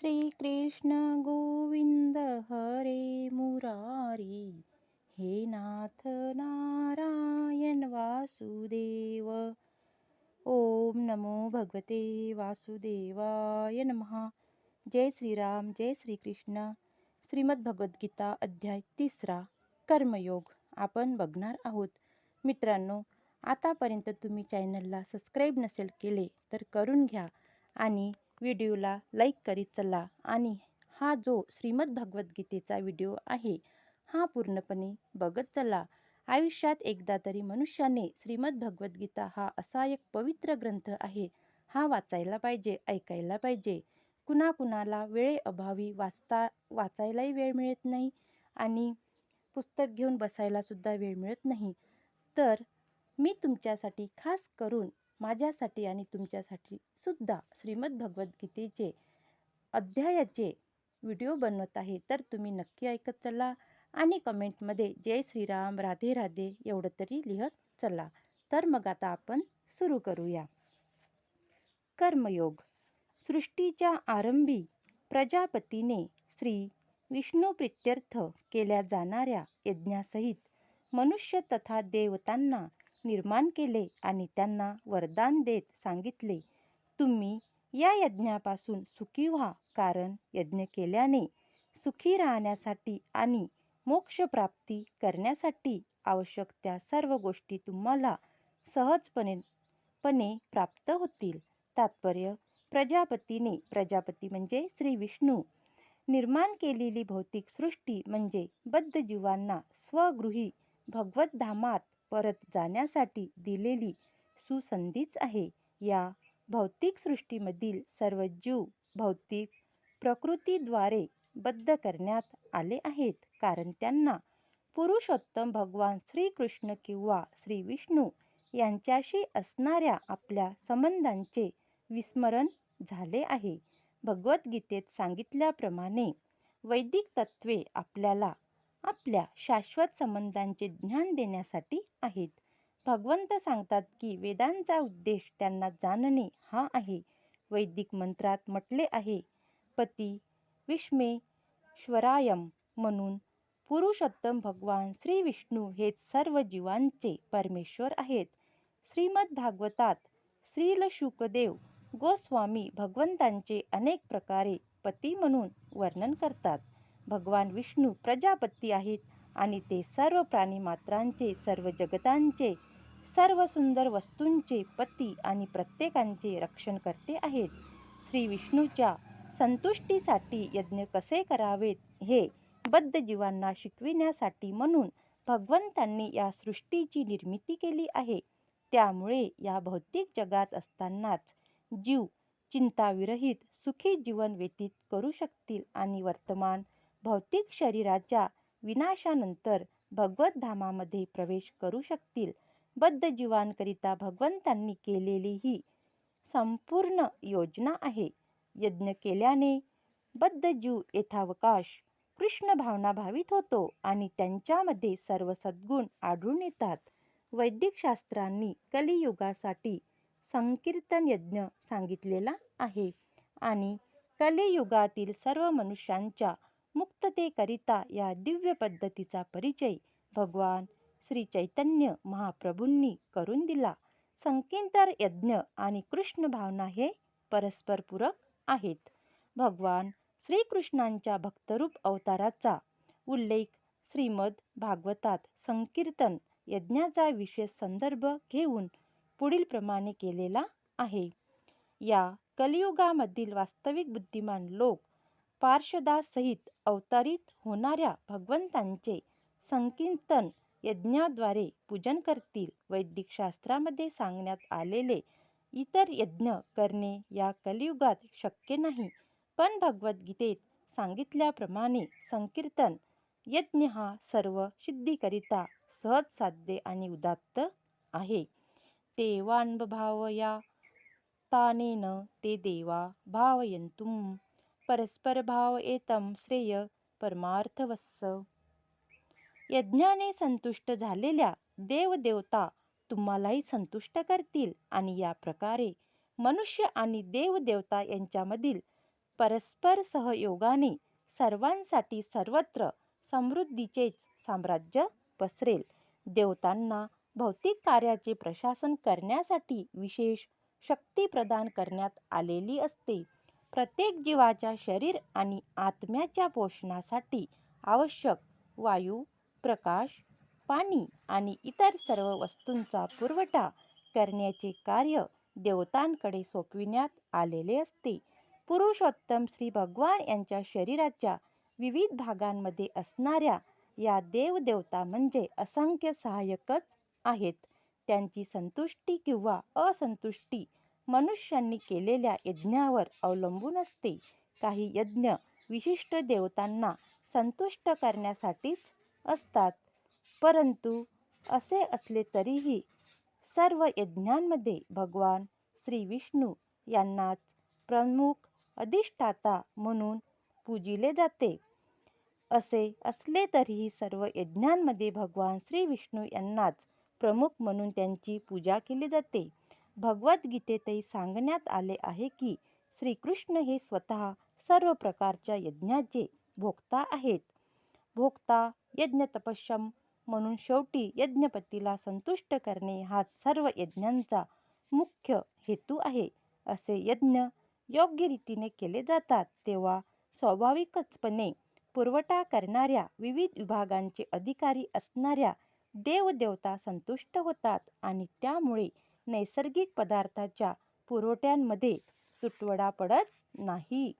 श्री कृष्ण गोविंद हरे मुरारी, हे नाथ नारायण वासुदेव. ओम नमो भगवते वासुदेवाय नमः. जय श्रीराम, जय श्रीकृष्ण. श्रीमद भगवद्गीता अध्याय 3 कर्मयोग आपण बघणार आहोत. मित्रांनो, आतापर्यंत तुम्ही चॅनलला सबस्क्राईब नसेल केले तर करून घ्या आणि व्हिडिओला लाईक करीत चला. आणि हा जो श्रीमद भगवद्गीतेचा व्हिडिओ आहे हा पूर्णपणे बघत चला. आयुष्यात एकदा तरी मनुष्याने श्रीमद भगवद्गीता हा असा एक पवित्र ग्रंथ आहे, हा वाचायला पाहिजे, ऐकायला पाहिजे. कुणाकुणाला वेळेअभावी वाचायलाही वेळ मिळत नाही आणि पुस्तक घेऊन बसायला सुद्धा वेळ मिळत नाही. तर मी तुमच्यासाठी खास करून माझ्यासाठी आणि तुमच्यासाठी सुद्धा श्रीमद भगवद्गीतेचे अध्यायाचे व्हिडिओ बनवत आहे. तर तुम्ही नक्की ऐकत चला आणि कमेंटमध्ये जय श्रीराम, राधे राधे एवढं तरी लिहत चला. तर मग आता आपण सुरू करूया. कर्मयोग. सृष्टीच्या आरंभी प्रजापतीने श्री विष्णू प्रीत्यर्थ केल्या जाणाऱ्या यज्ञासहित मनुष्य तथा देवतांना निर्माण केले आणि त्यांना वरदान देत सांगितले, तुम्ही या यज्ञापासून सुखी व्हा, कारण यज्ञ केल्याने सुखी राहण्यासाठी आणि मोक्षप्राप्ती करण्यासाठी आवश्यक त्या सर्व गोष्टी तुम्हाला सहजपणे प्राप्त होतील. तात्पर्य: प्रजापतीने, प्रजापती म्हणजे श्री विष्णू, निर्माण केलेली भौतिक सृष्टी म्हणजे बद्ध जीवांना स्वगृही भगवद्धामात परत जाण्यासाठी दिलेली सुसंधीच आहे. या भौतिक सृष्टीमधील सर्व जीव भौतिक प्रकृतीद्वारे बद्ध करण्यात आले आहेत, कारण त्यांना पुरुषोत्तम भगवान श्रीकृष्ण किंवा श्री विष्णू यांच्याशी असणाऱ्या आपल्या संबंधांचे विस्मरण झाले आहे. भगवद्गीतेत सांगितल्याप्रमाणे वैदिक तत्त्वे आपल्याला आपल्या शाश्वत संबंधांचे ज्ञान देण्यासाठी आहेत. भगवंत सांगतात की वेदांचा उद्देश त्यांना जाणणे हा आहे. वैदिक मंत्रात म्हटले आहे, पती विश्वेश्वरायम, म्हणून पुरुषोत्तम भगवान श्री विष्णू हेच सर्व जीवांचे परमेश्वर आहेत. श्रीमद भागवतात श्रील शुकदेव गोस्वामी भगवंतांचे अनेक प्रकारे पती म्हणून वर्णन करतात. भगवान विष्णू प्रजापती आहेत आणि ते सर्व प्राणीमात्रांचे, सर्व जगतांचे, सर्व सुंदर वस्तूंचे पती आणि प्रत्येकांचे रक्षण करते आहेत. श्री विष्णूच्या संतुष्टीसाठी यज्ञ कसे करावेत हे बद्ध जीवांना शिकविण्यासाठी म्हणून भगवंतांनी या सृष्टीची निर्मिती केली आहे. त्यामुळे या भौतिक जगात असतानाच जीव चिंताविरहित सुखी जीवन व्यतीत करू शकतील आणि वर्तमान भौतिक शरीराच्या विनाशानंतर भगवद्धामामध्ये प्रवेश करू शकतील. बद्ध जीवांकरिता भगवंतांनी केलेली ही संपूर्ण योजना आहे. यज्ञ केल्याने बद्ध जीव यथावकाश कृष्ण भावना भावित होतो आणि त्यांच्यामध्ये सर्व सद्गुण आढळून येतात. वैदिक शास्त्रांनी कलियुगासाठी संकीर्तन यज्ञ सांगितलेला आहे आणि कलियुगातील सर्व मनुष्यांच्या मुक्ततेकरिता या दिव्य पद्धतीचा परिचय भगवान श्री चैतन्य महाप्रभूंनी करून दिला. संकीर्तन यज्ञ आणि कृष्ण भावना हे परस्परपूरक आहेत. भगवान श्रीकृष्णांच्या भक्तरूप अवताराचा उल्लेख श्रीमद भागवतात संकीर्तन यज्ञाचा विशेष संदर्भ घेऊन पुढील प्रमाणे केलेला आहे. या कलियुगामधील वास्तविक बुद्धिमान लोक पार्षदासहित अवतरित होणाऱ्या भगवंतांचे संकीर्तन यज्ञाद्वारे पूजन करतील. वैदिक शास्त्रामध्ये सांगण्यात आलेले इतर यज्ञ करणे या कलियुगात शक्य नाही, पण भगवद्गीतेत सांगितल्याप्रमाणे संकीर्तन यज्ञ हा सर्व सिद्धीकरिता सहज साध्य आणि उदात्त आहे. देवान्भावया तानेन ते देवा भावयन्तुं परस्परभाव एतं श्रेय परमार्थवस्स. यज्ञाने संतुष्ट झालेल्या देवदेवता तुम्हालाही संतुष्ट करतील आणि या प्रकारे मनुष्य आणि देवदेवता यांच्यामधील परस्पर सहयोगाने सर्वांसाठी सर्वत्र समृद्धीचेच साम्राज्य पसरेल. देवतांना भौतिक कार्याचे प्रशासन करण्यासाठी विशेष शक्ती प्रदान करण्यात आलेली असते. प्रत्येक जीवाच्या शरीर आणि आत्म्याच्या पोषणासाठी आवश्यक वायू, प्रकाश, पाणी आणि इतर सर्व वस्तूंचा पुरवठा करण्याचे कार्य देवतांकडे सोपविण्यात आलेले असते. पुरुषोत्तम श्री भगवान यांच्या शरीराच्या विविध भागांमध्ये असणाऱ्या या देवदेवता म्हणजे असंख्य सहाय्यकच आहेत. त्यांची संतुष्टी किंवा असंतुष्टी मनुष्यांनी केलेल्या यज्ञावर अवलंबून असते. काही यज्ञ विशिष्ट देवतांना संतुष्ट करण्यासाठीच असतात, परंतु असे असले तरीही सर्व यज्ञांमध्ये भगवान श्री विष्णू यांनाच प्रमुख अधिष्ठाता म्हणून पूजिले जाते. असे असले तरीही सर्व यज्ञांमध्ये भगवान श्री विष्णू यांनाच प्रमुख म्हणून त्यांची पूजा केली जाते. भगवद्गीतेतही सांगण्यात आले आहे की श्रीकृष्ण हे स्वतः सर्व प्रकारच्या यज्ञाचे भोक्ता आहेत. भोक्ता यज्ञ तपस्यम म्हणून शेवटी यज्ञपतीला संतुष्ट करणे हा सर्व यज्ञांचा मुख्य हेतू आहे. असे यज्ञ योग्य रीतीने केले जातात तेव्हा स्वाभाविकचपणे पुरवठा करणाऱ्या विविध विभागांचे अधिकारी असणाऱ्या देवदेवता संतुष्ट होतात आणि त्यामुळे नैसर्गिक पदार्थाच्या पुरवठ्यांमध्ये तुटवडा पडत नाही.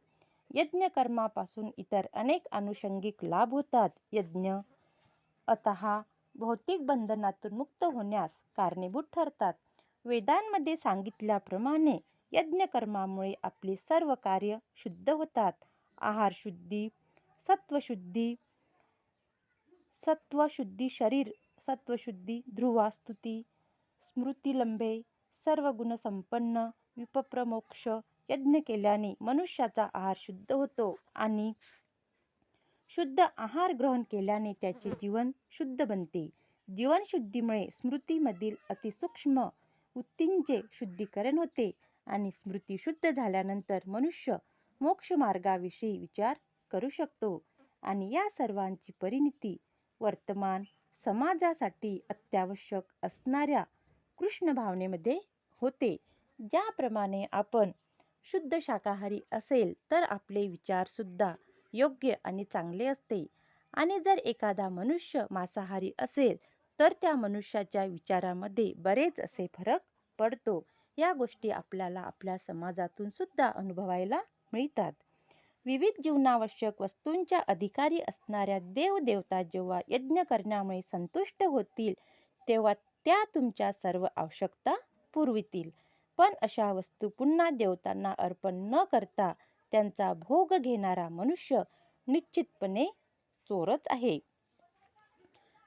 यज्ञकर्मापासून इतर अनेक अनुषंगिक लाभ होतात. यज्ञ अतः भौतिक बंधनातून मुक्त होण्यास कारणीभूत ठरतात. वेदांमध्ये सांगितल्याप्रमाणे यज्ञकर्मामुळे आपली सर्व कार्य शुद्ध होतात. आहार शुद्धी, सत्वशुद्धी, शरीर सत्वशुद्धी, ध्रुवा स्तुती, स्मृतिलंबे, सर्व गुणसंपन्न, विप्रमोक्ष. यज्ञ केल्याने मनुष्याचा आहार शुद्ध होतो आणि शुद्ध आहार ग्रहण केल्याने त्याचे जीवन शुद्ध बनते. जीवनशुद्धीमुळे स्मृतीमधील अतिसूक्ष्म वृत्तींचे शुद्धीकरण होते आणि स्मृती शुद्ध झाल्यानंतर मनुष्य मोक्षमार्गाविषयी विचार करू शकतो आणि या सर्वांची परिणती वर्तमान समाजासाठी अत्यावश्यक असणाऱ्या कृष्ण भावनेमध्ये होते. ज्याप्रमाणे आपण शुद्ध शाकाहारी असेल तर आपले विचारसुद्धा योग्य आणि चांगले असते आणि जर एखादा मनुष्य मांसाहारी असेल तर त्या मनुष्याच्या विचारामध्ये बरेच असे फरक पडतो. या गोष्टी आपल्याला आपल्या समाजातून सुद्धा अनुभवायला मिळतात. विविध जीवनावश्यक वस्तूंच्या अधिकारी असणाऱ्या देवदेवता जेव्हा यज्ञ करण्यामुळे संतुष्ट होतील तेव्हा त्या तुमच्या सर्व आवश्यकता पुरवितील. पण अशा वस्तू पुन्हा देवतांना अर्पण न करता त्यांचा भोग घेणारा मनुष्य निश्चितपणे चोरच आहे.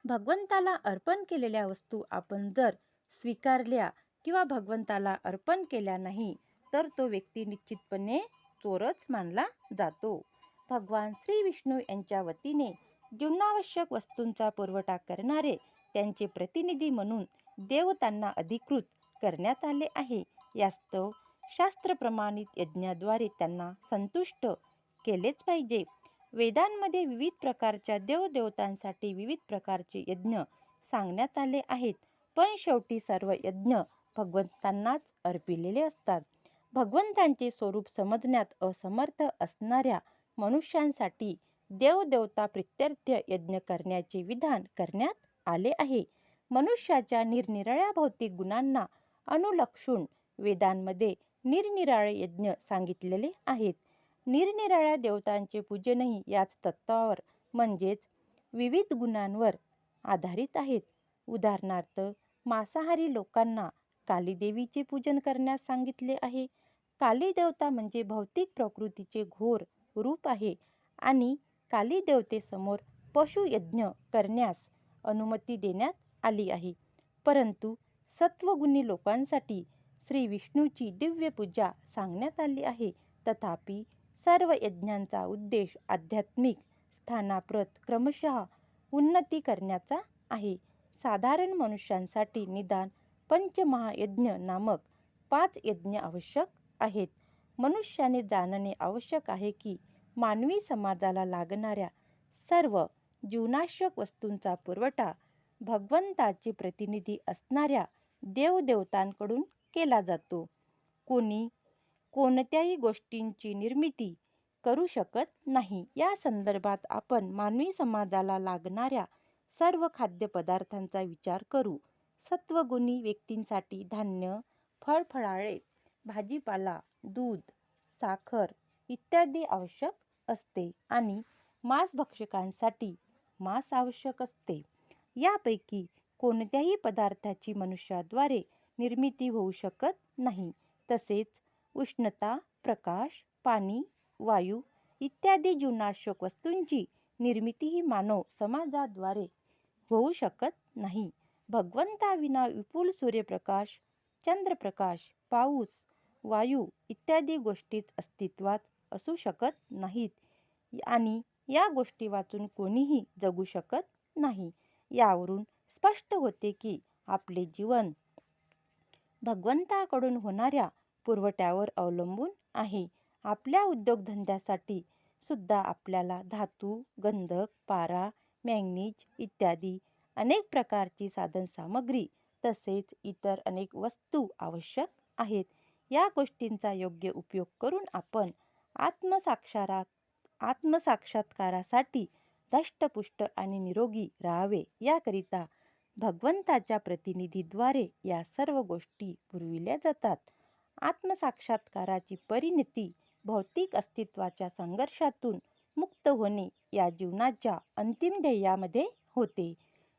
भगवंताला अर्पण केलेल्या वस्तू आपण जर स्वीकारल्या किंवा भगवंताला अर्पण केल्या नाही तर तो व्यक्ती निश्चितपणे चोरच मानला जातो. भगवान श्री विष्णू यांच्या वतीने जीवनावश्यक वस्तूंचा पुरवठा करणारे त्यांचे प्रतिनिधी म्हणून देवतांना अधिकृत करण्यात आले आहे. यास्तव शास्त्रप्रमाणित यज्ञाद्वारे त्यांना संतुष्ट केलेच पाहिजे. वेदांमध्ये विविध प्रकारच्या देवदेवतांसाठी विविध प्रकारचे यज्ञ सांगण्यात आले आहेत, पण शेवटी सर्व यज्ञ भगवंतांनाच अर्पिलेले असतात. भगवंतांचे स्वरूप समजण्यात असमर्थ असणाऱ्या मनुष्यांसाठी देवदेवता प्रीत्यर्थ यज्ञ करण्याचे विधान करण्यात आले आहे. मनुष्याच्या निरनिराळ्या भौतिक गुणांना अनुलक्षून वेदांमध्ये निरनिराळे यज्ञ सांगितलेले आहेत. निरनिराळ्या देवतांचे पूजनही याच तत्वावर म्हणजेच विविध गुणांवर आधारित आहेत. उदाहरणार्थ मांसाहारी लोकांना कालीदेवीचे पूजन करण्यास सांगितले आहे. काली देवता म्हणजे भौतिक प्रकृतीचे घोर रूप आहे आणि काली देवतेसमोर पशुयज्ञ करण्यास अनुमती देण्यात आली आहे. परंतु सत्वगुणी लोकांसाठी श्री विष्णूची दिव्य पूजा सांगण्यात आली आहे. तथापि सर्व यज्ञांचा उद्देश आध्यात्मिक स्थानाप्रत क्रमशः उन्नती करण्याचा आहे. साधारण मनुष्यांसाठी निदान पंचमहायज्ञ नामक 5 यज्ञ आवश्यक आहेत. मनुष्याने जाणणे आवश्यक आहे की मानवी समाजाला लागणाऱ्या सर्व जीवनावश्यक वस्तूंचा पुरवठा भगवंताचे प्रतिनिधी असणाऱ्या देवदेवतांकडून केला जातो. कोणी कोणत्याही गोष्टींची निर्मिती करू शकत नाही. या संदर्भात आपण मानवी समाजाला लागणाऱ्या सर्व खाद्यपदार्थांचा विचार करू. सत्वगुणी व्यक्तींसाठी धान्य, फळफळाळे, भाजीपाला, दूध, साखर इत्यादी आवश्यक असते आणि मांसभक्षकांसाठी मांस आवश्यक असते. यापैकी कोणत्याही पदार्थाची मनुष्याद्वारे निर्मिती होऊ शकत नाही. तसेच उष्णता, प्रकाश, पाणी, वायू इत्यादी जीवनावश्यक वस्तूंची निर्मितीही मानव समाजाद्वारे होऊ शकत नाही. भगवंताविना विपुल सूर्यप्रकाश, चंद्रप्रकाश, पाऊस, वायू इत्यादी गोष्टीच अस्तित्वात असू शकत नाहीत आणि या गोष्टी वाचून कोणीही जगू शकत नाही. यावरून स्पष्ट होते की आपले जीवन भगवंताकडून होणाऱ्या पुरवठ्यावर अवलंबून आहे. आपल्या उद्योगधंद्यासाठी सुद्धा आपल्याला धातू, गंधक, पारा, मॅंगनीज इत्यादी अनेक प्रकारची साधनसामग्री तसेच इतर अनेक वस्तू आवश्यक आहेत. या गोष्टींचा योग्य उपयोग करून आपण आत्मसाक्षात्कारासाठी धष्टपुष्ट आणि निरोगी राहावे. याकरिता भगवंताच्या प्रतिनिधीद्वारे या सर्व गोष्टी पुरविल्या जातात. आत्मसाक्षात्काराची परिणती भौतिक अस्तित्वाच्या संघर्षातून मुक्त होणे या जीवनाच्या अंतिम ध्येयामध्ये होते.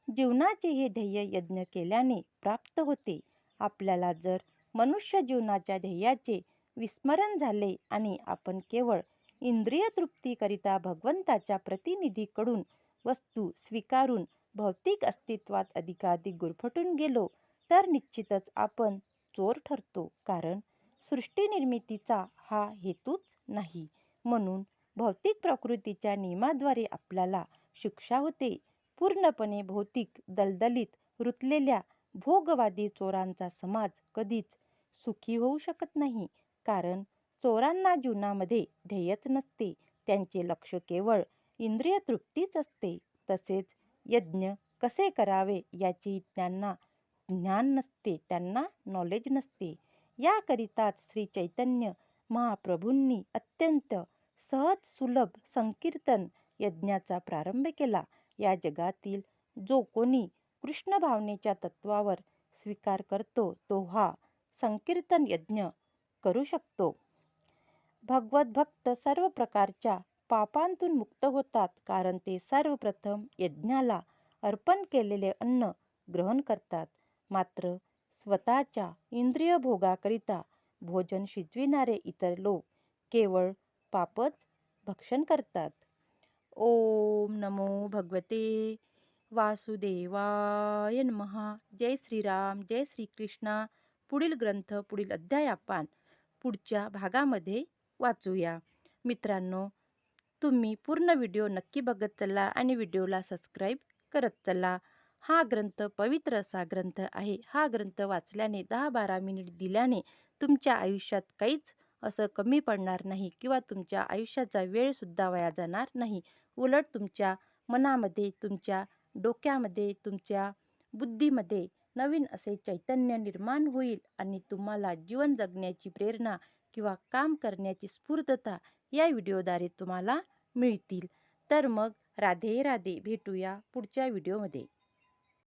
जीवनाचे हे ध्येय यज्ञ केल्याने प्राप्त होते. आपल्याला जर मनुष्य जीवनाच्या ध्येयाचे विस्मरण झाले आणि आपण केवळ इंद्रिय तृप्तीकरिता भगवंताच्या प्रतिनिधीकडून वस्तू स्वीकारून भौतिक अस्तित्वात अधिकाधिक गुरफटून गेलो तर निश्चितच आपण चोर ठरतो. कारण सृष्टी निर्मितीचा हा हेतूच नाही. म्हणून भौतिक प्रकृतीच्या नियमाद्वारे आपल्याला शिक्षा होते. पूर्णपणे भौतिक दलदलीत रुतलेल्या भोगवादी चोरांचा समाज कधीच सुखी होऊ शकत नाही. कारण चोरांना जीवनामध्ये ध्येयच नसते. त्यांचे लक्ष केवळ इंद्रिय तृप्तीच असते. तसेच यज्ञ कसे करावे याचेही त्यांना ज्ञान नसते, त्यांना नॉलेज नसते. याकरिताच श्री चैतन्य महाप्रभूंनी अत्यंत सहज सुलभ संकीर्तन यज्ञाचा प्रारंभ केला. या जगातील जो कोणी कृष्ण भावनेच्या तत्वावर स्वीकार करतो तो हा संकीर्तन यज्ञ करू शकतो. भगवत भक्त सर्व प्रकारच्या पापांतून मुक्त होतात कारण ते सर्वप्रथम यज्ञाला अर्पण केलेले अन्न ग्रहण करतात. मात्र स्वतःच्या इंद्रिय भोगाकरिता भोजन शिजविणारे इतर लोक केवळ पापच भक्षण करतात. ओम नमो भगवते वासुदेवाय नमः. जय श्रीराम, जय श्रीकृष्ण. पुढील ग्रंथ, पुढील अध्याय आपण पुढच्या भागामध्ये वाचूया. मित्रांनो, तुम्ही पूर्ण व्हिडिओ नक्की बघत चला आणि व्हिडिओला सबस्क्राईब करत चला. हा ग्रंथ पवित्र असा ग्रंथ आहे. हा ग्रंथ वाचल्याने 10-12 मिनिट दिल्याने तुमच्या आयुष्यात काहीच असं कमी पडणार नाही किंवा तुमच्या आयुष्याचा वेळसुद्धा वाया जाणार नाही. उलट तुमच्या मनामध्ये, तुमच्या डोक्यामध्ये, तुमच्या बुद्धीमध्ये नवीन असे चैतन्य निर्माण होईल आणि तुम्हाला जीवन जगण्याची प्रेरणा किंवा काम करण्याची स्फूर्तता या व्हिडिओद्वारे तुम्हाला मिळतील. तर मग राधे राधे, भेटूया पुढच्या व्हिडिओमध्ये.